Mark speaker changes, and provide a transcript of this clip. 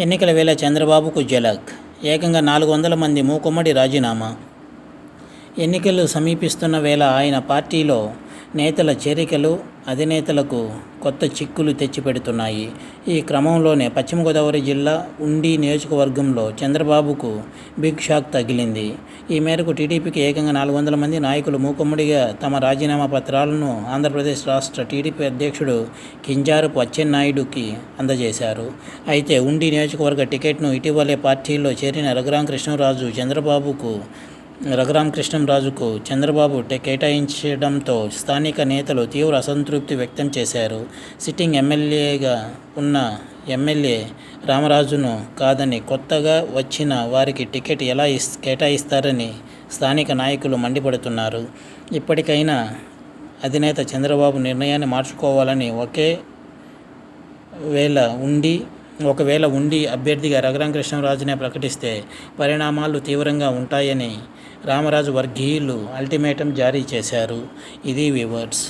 Speaker 1: ఎన్నికల వేళ చంద్రబాబుకు జలక్, ఏకంగా 400 మంది మూకుమ్మడి రాజీనామా. ఎన్నికలు సమీపిస్తున్న వేళ ఆయన పార్టీలో నేతల చేరికలు అధినేతలకు కొత్త చిక్కులు తెచ్చిపెడుతున్నాయి. ఈ క్రమంలోనే పశ్చిమ గోదావరి జిల్లా ఉండి నియోజకవర్గంలో చంద్రబాబుకు బిగ్ షాక్ తగిలింది. ఈ మేరకు టీడీపీకి ఏకంగా 400 మంది నాయకులు మూకుమ్మడిగా తమ రాజీనామా పత్రాలను ఆంధ్రప్రదేశ్ రాష్ట్ర టీడీపీ అధ్యక్షుడు కింజారపు అచ్చెన్నాయుడుకి అందజేశారు. అయితే ఉండి నియోజకవర్గ టికెట్ను ఇటీవలే పార్టీలో చేరిన రఘురామకృష్ణంరాజుకు చంద్రబాబు కేటాయించడంతో స్థానిక నేతలు తీవ్ర అసంతృప్తి వ్యక్తం చేశారు. సిట్టింగ్ ఎమ్మెల్యేగా ఉన్న ఎమ్మెల్యే రామరాజును కాదని కొత్తగా వచ్చిన వారికి టికెట్ ఎలా కేటాయిస్తారని స్థానిక నాయకులు మండిపడుతున్నారు. ఇప్పటికైనా అధినేత చంద్రబాబు నిర్ణయాన్ని మార్చుకోవాలని ఒకవేళ ఉండి అభ్యర్థిగా రఘురామకృష్ణంరాజునే ప్రకటిస్తే పరిణామాలు తీవ్రంగా ఉంటాయని రామరాజు వర్గీయులు అల్టిమేటం జారీ చేశారు. ఇది వ్యూవర్స్.